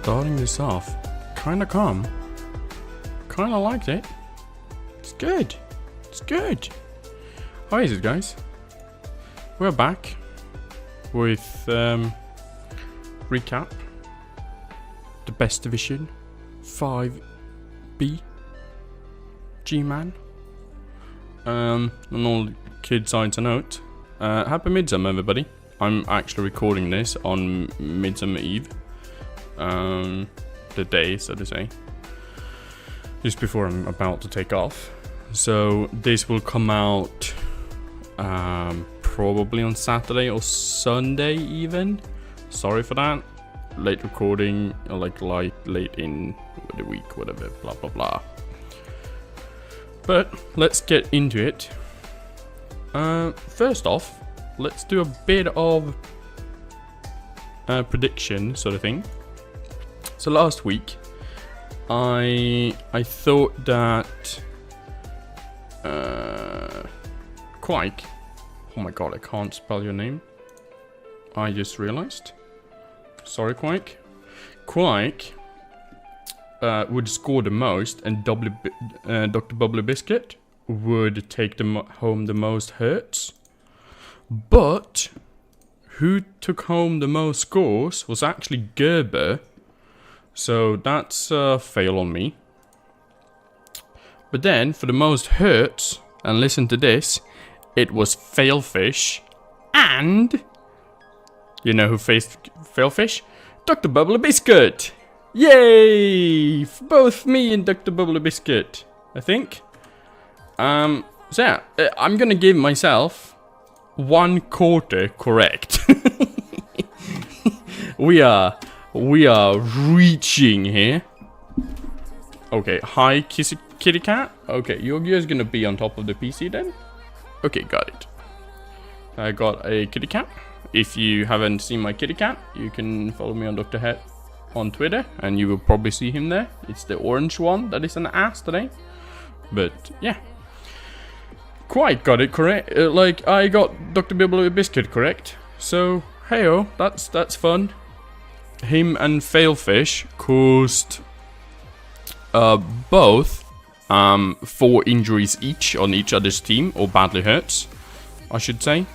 starting this off kinda calm. Kinda liked it. It's good. It's good. How is it, guys? We're back with recap. The best division 5B GMAN. And all kids sides a note. Happy Midsummer, everybody. I'm actually recording this on Midsummer Eve. The day, so to say. Just before I'm about to take off. So this will come out probably on Saturday or Sunday even. Sorry for that. Late recording, or like late in the week, whatever, blah blah blah. But let's get into it. First off, let's do a bit of prediction sort of thing. So last week, I thought that Quake. Oh my god, I can't spell your name. I just realized. Sorry, Quake. Quake would score the most, and Dr. Bubbly Biscuit would take home the most hurts. But who took home the most scores was actually Gerber. So that's a fail on me. But then, for the most hurts, and listen to this, it was Failfish, and you know who faced Failfish? Dr. Bubbly Biscuit! Yay! Both me and Dr. Bubbly Biscuit, I think. So yeah, I'm gonna give myself 1/4 correct. We are reaching here. Okay, hi kitty cat. Okay, you're just gonna be on top of the PC then? Okay, got it. I got a kitty cat. If you haven't seen my kitty cat, you can follow me on Dr. Het on Twitter, and you will probably see him there. It's the orange one that is an ass today. But yeah, quite got it correct. Like I got Dr. Bubbly Biscuit correct. So heyo, that's fun. Him and Failfish caused both 4 injuries each on each other's team, or badly hurts, I should say.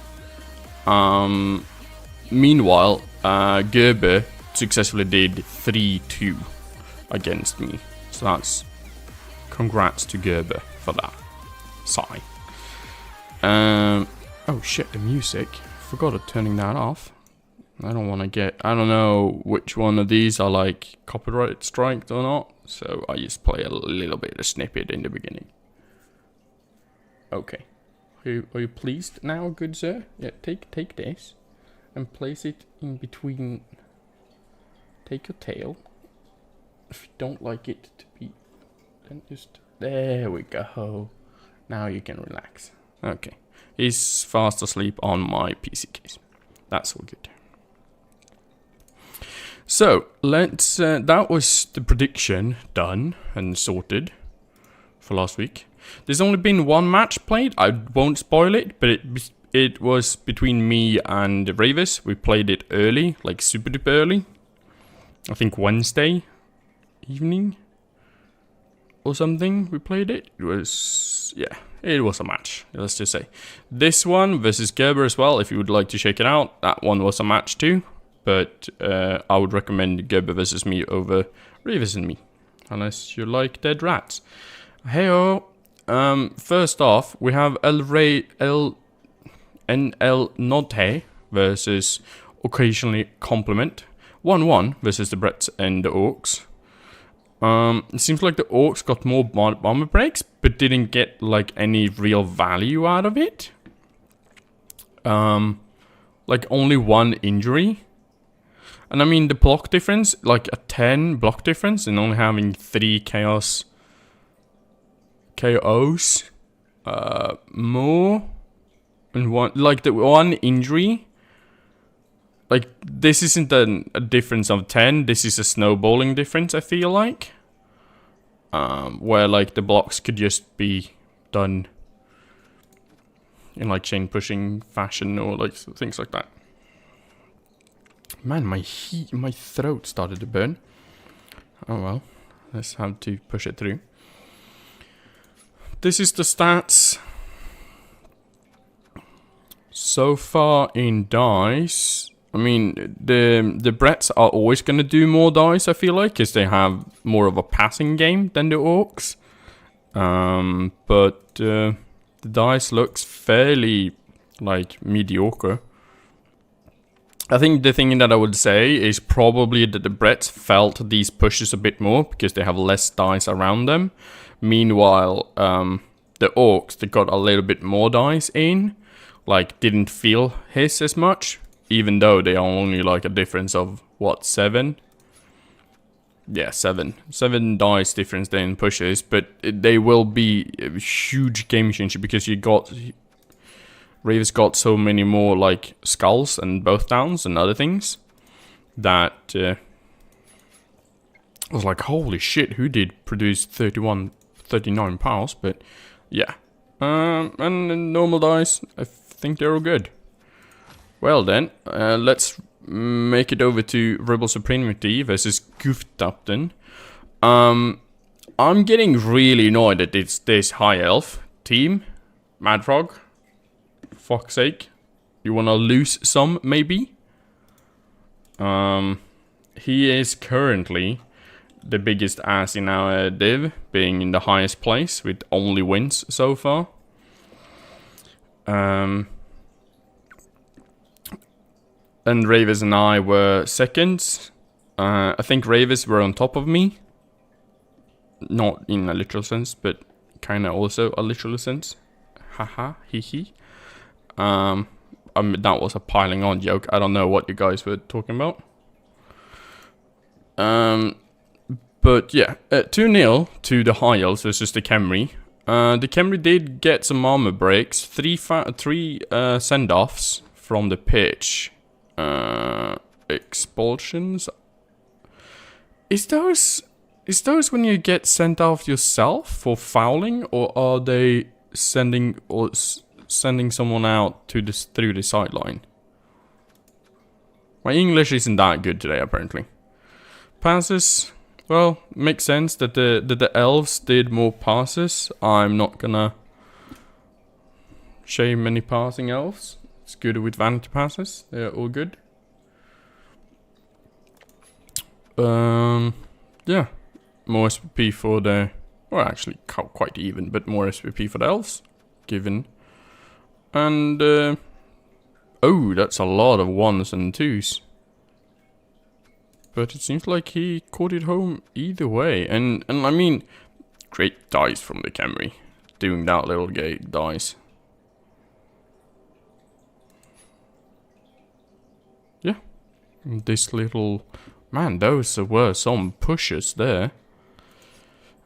Meanwhile, Gerber successfully did 3-2 against me. So that's congrats to Gerber for that. Sigh. Oh shit, the music. Forgot of turning that off. I don't want to get... I don't know which one of these are like copyright striked or not. So I just play a little bit of snippet in the beginning. Okay. Are you pleased now, good sir? Yeah, take this and place it in between. Take your tail. If you don't like it to be, then just there we go. Now you can relax. Okay, he's fast asleep on my PC case. That's all good. So let's. That was the prediction done and sorted for last week. There's only been one match played. I won't spoil it, but it was between me and Ravis. We played it early, like super duper early. I think Wednesday evening or something. We played it. It was it was a match. Let's just say this one versus Gerber as well. If you would like to check it out, that one was a match too. But I would recommend Gerber versus me over Ravis and me, unless you like dead rats. Heyo. First off, we have NL Note versus Occasionally Compliment. 1-1 versus the Bretts and the Orcs. It seems like the Orcs got more bomber breaks, but didn't get like any real value out of it. Like only 1 injury. And I mean the block difference, like a 10 block difference, and only having 3 KOs more and one, like the 1 injury, like this isn't a difference of 10, this is a snowballing difference, I feel like, where like the blocks could just be done in like chain pushing fashion or like things like that. Man, my throat started to burn. Oh well. Let's have to push it through. This is the stats. So far in dice, I mean, the Bretts are always going to do more dice, I feel like, because they have more of a passing game than the Orcs. But the dice looks fairly, like, mediocre. I think the thing that I would say is probably that the Bretts felt these pushes a bit more because they have less dice around them. Meanwhile, the Orcs, they got a little bit more dice in, like, didn't feel his as much, even though they are only, like, a difference of, what, 7? Yeah, 7. 7 dice difference in pushes, but they will be a huge game changer because Rave's got so many more, like, skulls and both downs and other things that I was like, holy shit, who did produce 39 piles? But yeah, and the normal dice, I think they're all good. Well then, let's make it over to Rebel Supremacy versus Guftabten. I'm getting really annoyed that it's this high elf team, Madfrog. Fuck's sake. You wanna lose some, maybe? He is currently the biggest ass in our div, being in the highest place with only wins so far. And Ravers and I were seconds. I think Ravers were on top of me. Not in a literal sense, but kinda also a literal sense. Haha, hee hee. I mean, that was a piling on joke. I don't know what you guys were talking about. But yeah, 2-0 to the High Elves versus the Khemri. The Khemri did get some armor breaks, 3 send-offs from the pitch. Expulsions. Is those when you get sent off yourself for fouling, or are they sending someone out to through the sideline? My English isn't that good today, apparently. Passes, well, makes sense that the elves did more passes. I'm not gonna shame any passing elves. It's good with vanity passes. They're all good. Yeah, more SPP for the, well, actually quite even, but more SPP for the elves, given. And, oh, that's a lot of 1s and 2s. But it seems like he caught it home either way. And I mean, great dice from the Khemri. Doing that little gate dice. Yeah. This little, man, those were some pushes there.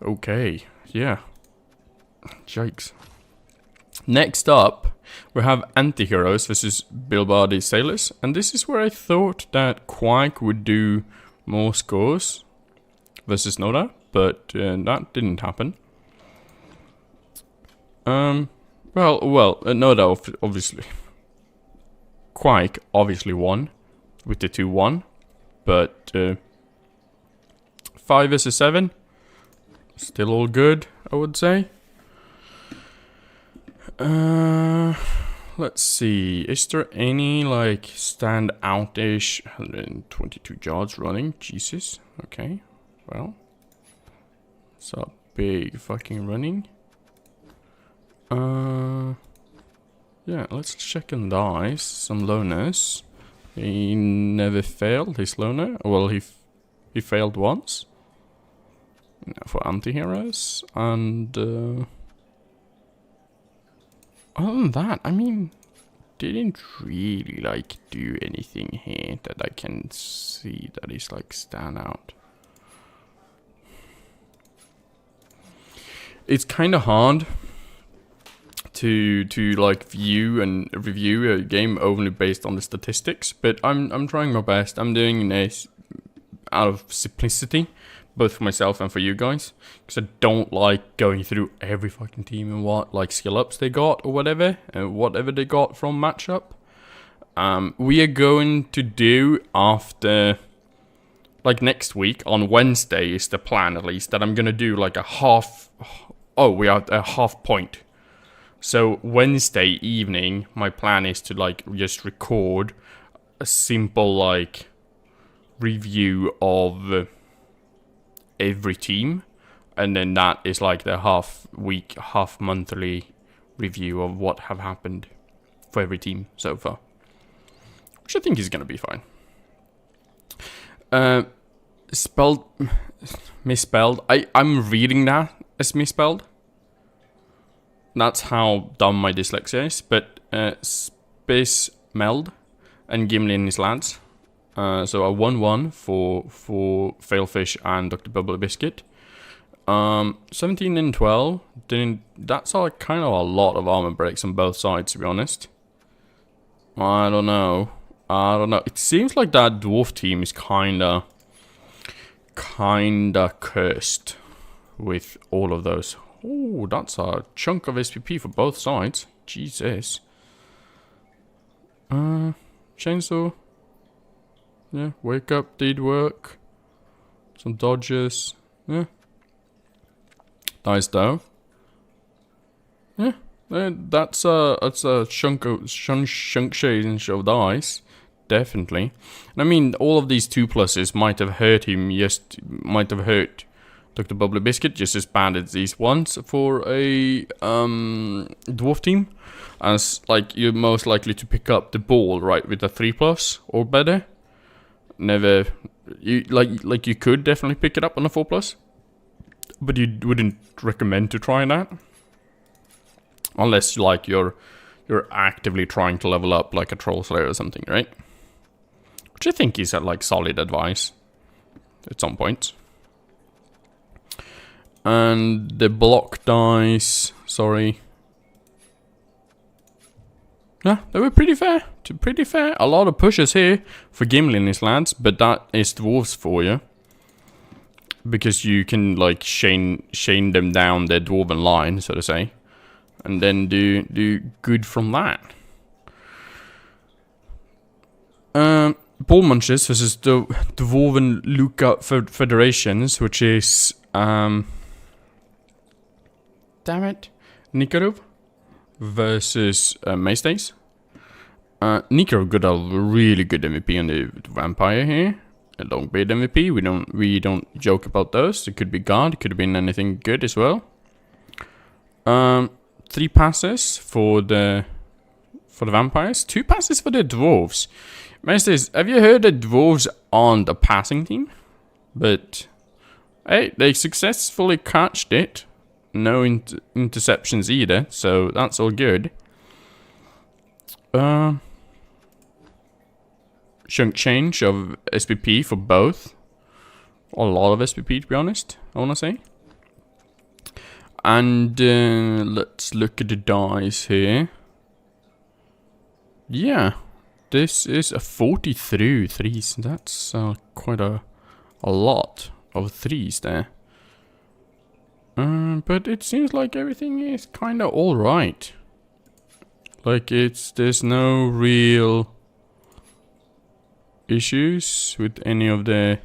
Okay, yeah. Yikes. Next up, we have Anti-Heroes versus Bilbadi Sailors, and this is where I thought that Quake would do more scores versus Noda, but that didn't happen. Noda obviously. Quake obviously won with the 2-1, but 5 versus 7, still all good, I would say. Let's see. Is there any, like, stand out-ish? 122 yards running. Jesus. Okay. Well. It's a big fucking running. Yeah, let's check on dice. Some loners. He never failed his loner. Well, he failed once. For anti-heroes. And, other than that, I mean, didn't really, like, do anything here that I can see that is, like, stand out. It's kind of hard to like view and review a game only based on the statistics, but I'm trying my best. I'm doing this out of simplicity, both for myself and for you guys, because I don't like going through every fucking team and what, like, skill ups they got or whatever they got from matchup. We are going to do, after like next week on Wednesday is the plan at least, that I'm gonna do like a half. Oh, we are a half point. So Wednesday evening, my plan is to like just record a simple like review of every team, and then that is like the half week, half monthly review of what have happened for every team so far, which I think is gonna be fine. Misspelled. I'm reading that as misspelled. That's how dumb my dyslexia is. But Space Meld and Gimli and his lads. So a 1-1 for Failfish and Dr. Bubble Biscuit. 17 and 12. That's kind of a lot of armor breaks on both sides, to be honest. I don't know. It seems like that dwarf team is kinda cursed with all of those. Oh, that's a chunk of SPP for both sides. Jesus. Chainsaw. Yeah, wake up did work. Some dodges. Yeah. Nice though. Yeah, that's a chunk change of dice. Definitely. And I mean, all of these 2+s might have hurt him, might have hurt Dr. Bubbly Biscuit just as bad as these ones for a dwarf team. As like you're most likely to pick up the ball, right, with a 3+ or better. Never, you like you could definitely pick it up on a 4+, but you wouldn't recommend to try that. Unless like you're actively trying to level up like a Troll Slayer or something, right? Which I think is like solid advice at some point. And the block dice, sorry. Yeah, they were pretty fair. Pretty fair. A lot of pushes here for Gimli and his lads, but that is dwarves for you. Because you can like chain them down their dwarven line, so to say. And then do good from that. Ball Munchers versus the Dwarven Lookout Federations, which is damn it, Nikarov versus Maystays. Nikarov got a really good MVP on the Vampire here. A long beard MVP. We don't joke about those. It could be God, it could have been anything good as well. 3 passes for the vampires, 2 passes for the dwarves. Masters, have you heard that dwarves aren't a passing team? But hey, they successfully catched it. No interceptions either, so that's all good. Chunk change of SPP for both. A lot of SPP, to be honest, I wanna say. And let's look at the dice here. Yeah, this is a 40 through 3s. That's quite a lot of 3s there. But it seems like everything is kind of alright. Like there's no real issues with any of the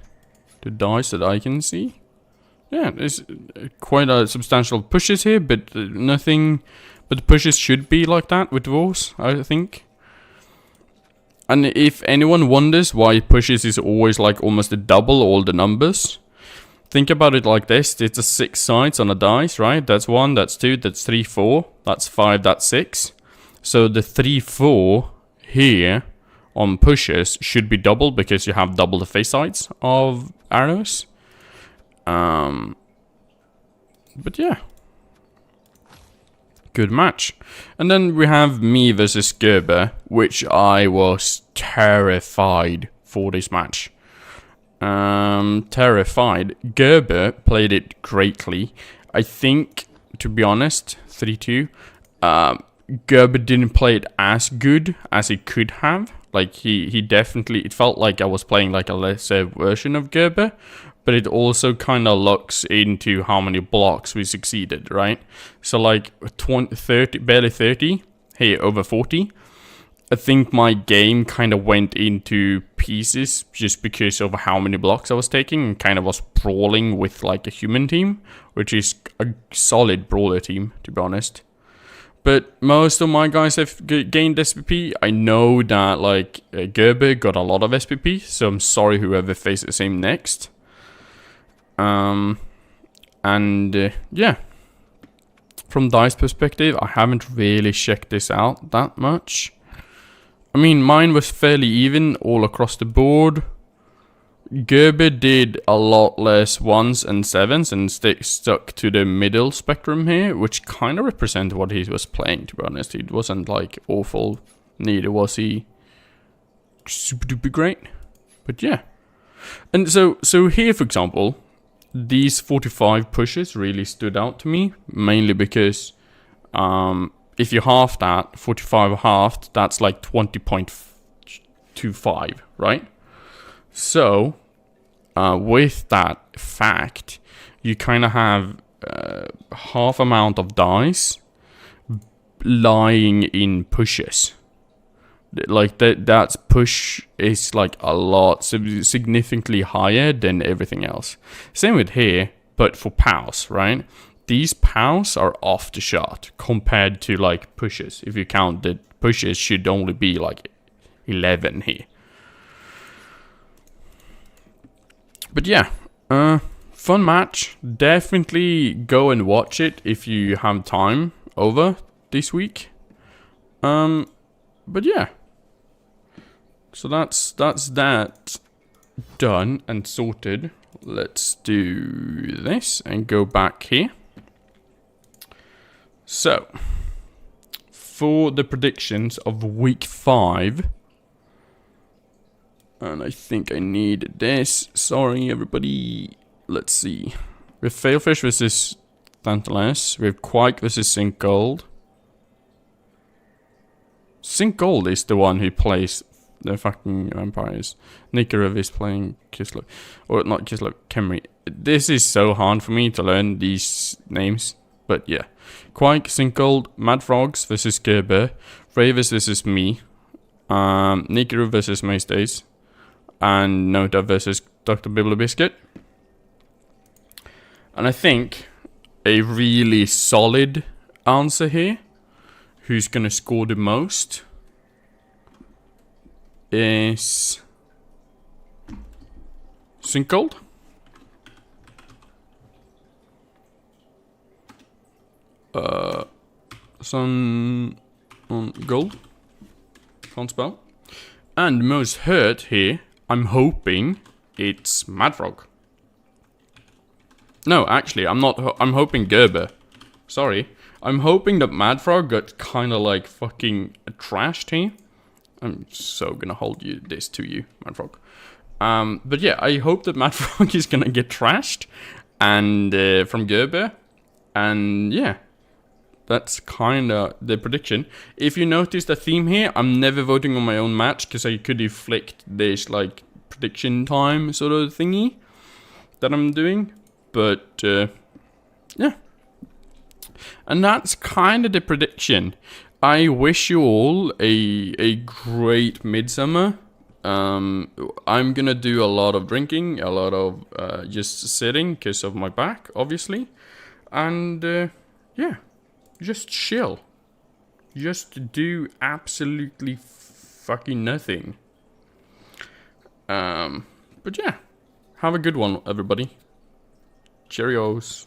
dice that I can see. Yeah, there's quite a substantial pushes here, but nothing. But the pushes should be like that with dwarves, I think. And if anyone wonders why pushes is always like almost a double all the numbers, think about it like this. It's a 6 sides on a dice, right? That's 1, that's 2, that's 3, 4, that's 5, that's 6. So the 3, 4 here on pushes should be double because you have double the face sides of arrows. But yeah, good match. And then we have me versus Gerber, which I was terrified for this match. Terrified. Gerber played it greatly. I think, to be honest, 3-2. Gerber didn't play it as good as he could have. Like he definitely, it felt like I was playing like a lesser version of Gerber. But it also kind of looks into how many blocks we succeeded, right? So like 20, 30, barely 30, here over 40. I think my game kind of went into pieces just because of how many blocks I was taking and kind of was brawling with like a human team, which is a solid brawler team, to be honest. But most of my guys have gained SPP. I know that like Gerber got a lot of SPP, so I'm sorry whoever faces him next. Yeah. From DICE perspective, I haven't really checked this out that much. I mean, mine was fairly even all across the board. Gerber did a lot less 1s and 7s and stuck to the middle spectrum here, which kind of represents what he was playing, to be honest. It wasn't like awful, neither was he super duper great. But yeah. And so here, for example, these 45 pushes really stood out to me, mainly because if you half that, 45 halved, that's like 20.25, right? So, with that fact, you kind of have half amount of dice lying in pushes. Like that's push is like a lot, significantly higher than everything else. Same with here, but for POWs, right? These POWs are off the shot compared to like pushes. If you count that pushes should only be like 11 here. But yeah, fun match. Definitely go and watch it if you have time over this week. But yeah. So that's that done and sorted. Let's do this and go back here. So, for the predictions of week 5, and I think I need this. Sorry, everybody. Let's see. We have Failfish versus Tantalus. We have Quake versus Sink Gold. Sink Gold is the one who plays the fucking vampires. Nikarov is playing Kislev. Or not Kislev, Kemri. This is so hard for me to learn these names. But yeah. Quake, Sink Gold, Mad Frogs versus Gerber. Ravers versus me. Nikarov versus Maystays. And Nota versus Dr. Bibblebiscuit. And I think a really solid answer here, who's gonna score the most, is Sink Gold. Sun on gold. Can't spell. And most hurt here, I'm hoping it's Mad Frog. No, actually, I'm not. I'm hoping Gerber. Sorry. I'm hoping that Mad Frog got kind of like fucking trashed here. I'm so gonna hold this to you, Mad Frog. But yeah, I hope that Mad Frog is gonna get trashed, and from Gerber, and yeah, that's kind of the prediction. If you notice the theme here, I'm never voting on my own match because I could inflict this like prediction time sort of thingy that I'm doing. But yeah, and that's kind of the prediction. I wish you all a great midsummer. I'm gonna do a lot of drinking, a lot of just sitting because of my back, obviously, and yeah, just chill, just do absolutely fucking nothing. But yeah, have a good one, everybody. Cheerios.